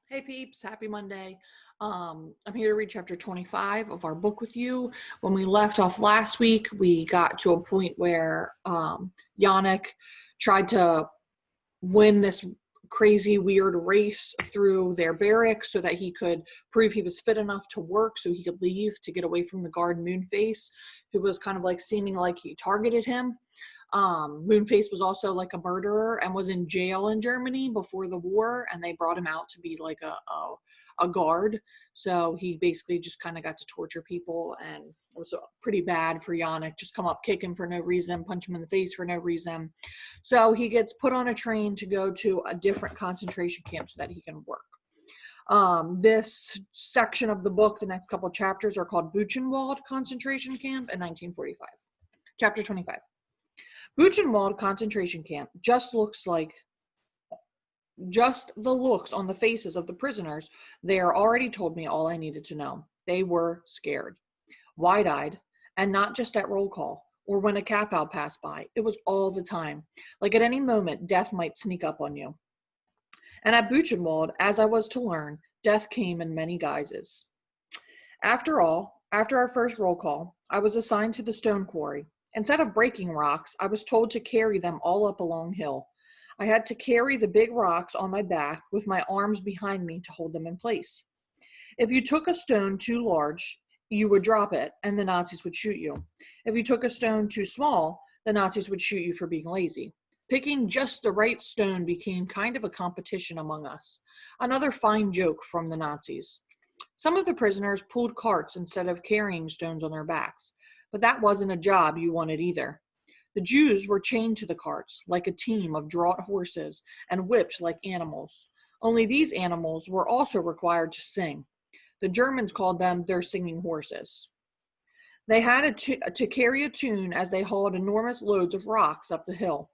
Hey peeps, happy Monday. I'm here to read chapter 25 of our book with you. When we left off last week, we got to a point where Yannick tried to win this crazy, weird race through their barracks so that he could prove he was fit enough to work so he could leave to get away from the guard Moonface, who was kind of like seeming like he targeted him. Moonface was also like a murderer and was in jail in Germany before the war, and they brought him out to be like a guard. So he basically just kind of got to torture people, and it was pretty bad for Yannick. Just come up, kick him for no reason, punch him in the face for no reason. So he gets put on a train to go to a different concentration camp so that he can work. This section of the book, the next couple of chapters, are called Buchenwald Concentration Camp in 1945. Chapter 25. Buchenwald concentration camp just the looks on the faces of the prisoners there already told me all I needed to know. They were scared, wide-eyed, and not just at roll call or when a Kapow passed by. It was all the time. Like at any moment, death might sneak up on you. And at Buchenwald, as I was to learn, death came in many guises. After our first roll call, I was assigned to the stone quarry. Instead of breaking rocks, I was told to carry them all up a long hill. I had to carry the big rocks on my back with my arms behind me to hold them in place. If you took a stone too large, you would drop it and the Nazis would shoot you. If you took a stone too small, the Nazis would shoot you for being lazy. Picking just the right stone became kind of a competition among us. Another fine joke from the Nazis. Some of the prisoners pulled carts instead of carrying stones on their backs, but that wasn't a job you wanted either. The Jews were chained to the carts like a team of draught horses and whipped like animals. Only these animals were also required to sing. The Germans called them their singing horses. They had to carry a tune as they hauled enormous loads of rocks up the hill.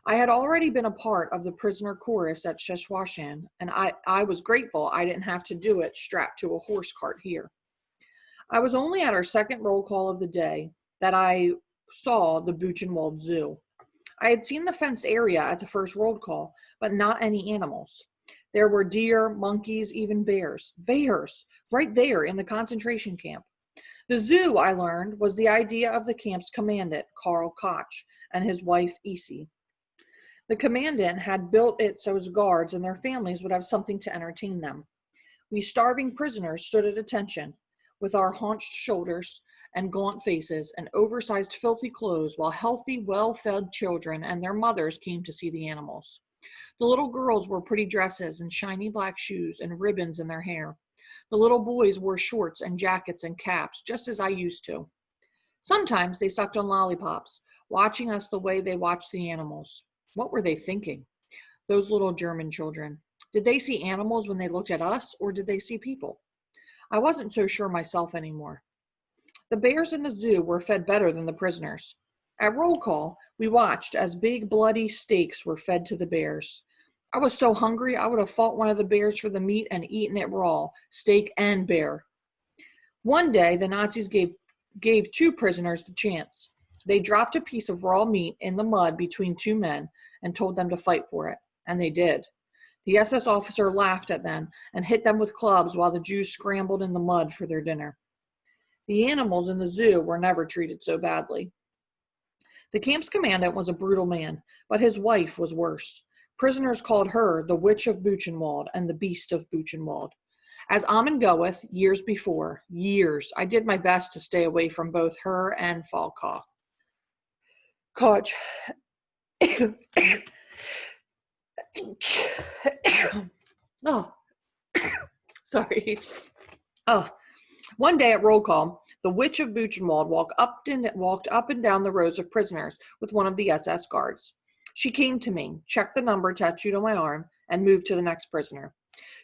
I had already been a part of the prisoner chorus at Sheshwashan, and I was grateful I didn't have to do it strapped to a horse cart here. I was only at our second roll call of the day that I saw the Buchenwald Zoo. I had seen the fenced area at the first roll call, but not any animals. There were deer, monkeys, even bears. Bears! Right there in the concentration camp. The zoo, I learned, was the idea of the camp's commandant, Karl Koch, and his wife, Isi. The commandant had built it so his guards and their families would have something to entertain them. We starving prisoners stood at attention, with our haunched shoulders and gaunt faces and oversized filthy clothes, while healthy, well-fed children and their mothers came to see the animals. The little girls wore pretty dresses and shiny black shoes and ribbons in their hair. The little boys wore shorts and jackets and caps, just as I used to. Sometimes they sucked on lollipops, watching us the way they watched the animals. What were they thinking? Those little German children. Did they see animals when they looked at us, or did they see people? I wasn't so sure myself anymore. The bears in the zoo were fed better than the prisoners. At roll call, we watched as big bloody steaks were fed to the bears. I was so hungry I would have fought one of the bears for the meat and eaten it raw, steak and bear. One day, the Nazis gave two prisoners the chance. They dropped a piece of raw meat in the mud between two men and told them to fight for it, and they did. The SS officer laughed at them and hit them with clubs while the Jews scrambled in the mud for their dinner. The animals in the zoo were never treated so badly. The camp's commandant was a brutal man, but his wife was worse. Prisoners called her the Witch of Buchenwald and the Beast of Buchenwald. As Amen goeth, years before, I did my best to stay away from both her and Falcaw. Koch. Oh, sorry. Oh, one day at roll call, the Witch of Buchenwald walked up and down the rows of prisoners with one of the SS guards. She came to me, checked the number tattooed on my arm, and moved to the next prisoner.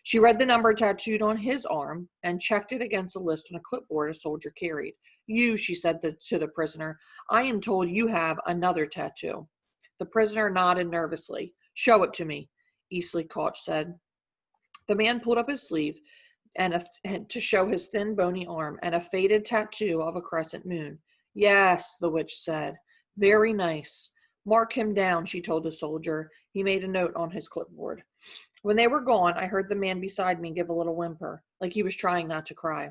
She read the number tattooed on his arm and checked it against a list on a clipboard a soldier carried. You, she said to the prisoner, I am told you have another tattoo. The prisoner nodded nervously. Show it to me, Easley Koch said. The man pulled up his sleeve and to show his thin, bony arm and a faded tattoo of a crescent moon. Yes, the witch said. Very nice. Mark him down, she told the soldier. He made a note on his clipboard. When they were gone, I heard the man beside me give a little whimper, like he was trying not to cry.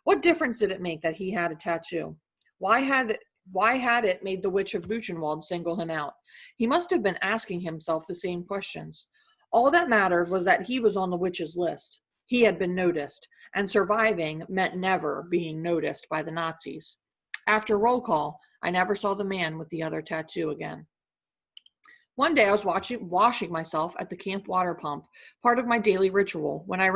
What difference did it make that he had a tattoo? Why had it made the witch of Buchenwald single him out? He must have been asking himself the same questions. All that mattered was that he was on the witch's list. He had been noticed, and surviving meant never being noticed by the Nazis. After roll call, I never saw the man with the other tattoo again. One day I was washing myself at the camp water pump, part of my daily ritual, when I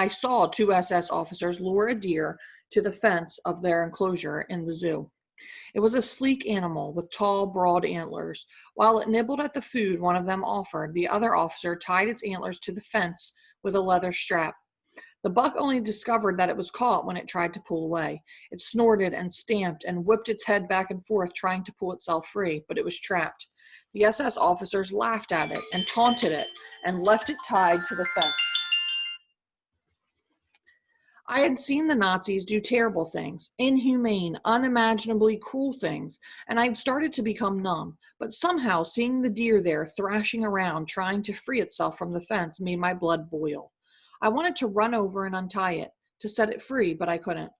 saw two SS officers lure a deer to the fence of their enclosure in the zoo. It was a sleek animal with tall, broad antlers. While it nibbled at the food one of them offered, the other officer tied its antlers to the fence with a leather strap. The buck only discovered that it was caught when it tried to pull away. It snorted and stamped and whipped its head back and forth trying to pull itself free, but it was trapped. The SS officers laughed at it and taunted it and left it tied to the fence. I had seen the Nazis do terrible things, inhumane, unimaginably cruel things, and I'd started to become numb. But somehow seeing the deer there thrashing around trying to free itself from the fence made my blood boil. I wanted to run over and untie it, to set it free, but I couldn't.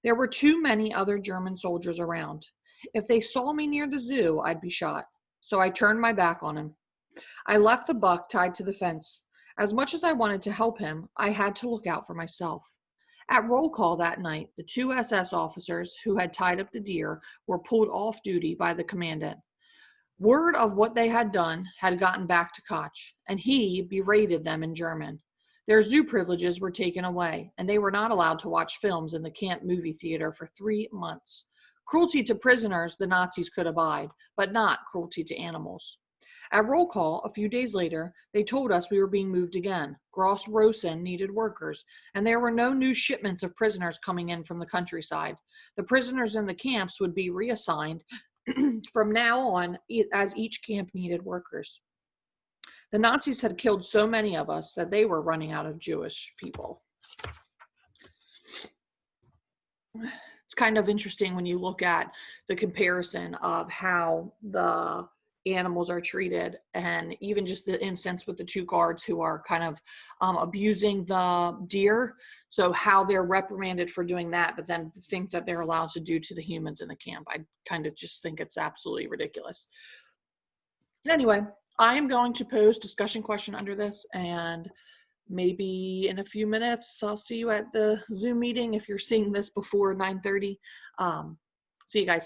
There were too many other German soldiers around. If they saw me near the zoo, I'd be shot. So I turned my back on him. I left the buck tied to the fence. As much as I wanted to help him, I had to look out for myself. At roll call that night, the two SS officers who had tied up the deer were pulled off duty by the commandant. Word of what they had done had gotten back to Koch, and he berated them in German. Their zoo privileges were taken away, and they were not allowed to watch films in the camp movie theater for 3 months. Cruelty to prisoners the Nazis could abide, but not cruelty to animals. At roll call, a few days later, they told us we were being moved again. Gross Rosen needed workers, and there were no new shipments of prisoners coming in from the countryside. The prisoners in the camps would be reassigned from now on as each camp needed workers. The Nazis had killed so many of us that they were running out of Jewish people. It's kind of interesting when you look at the comparison of how the animals are treated, and even just the instance with the two guards who are kind of abusing the deer. So how they're reprimanded for doing that, but then the things that they're allowed to do to the humans in the camp. I kind of just think it's absolutely ridiculous. Anyway, I am going to post discussion question under this, and maybe in a few minutes I'll see you at the Zoom meeting if you're seeing this before 9:30. See you guys.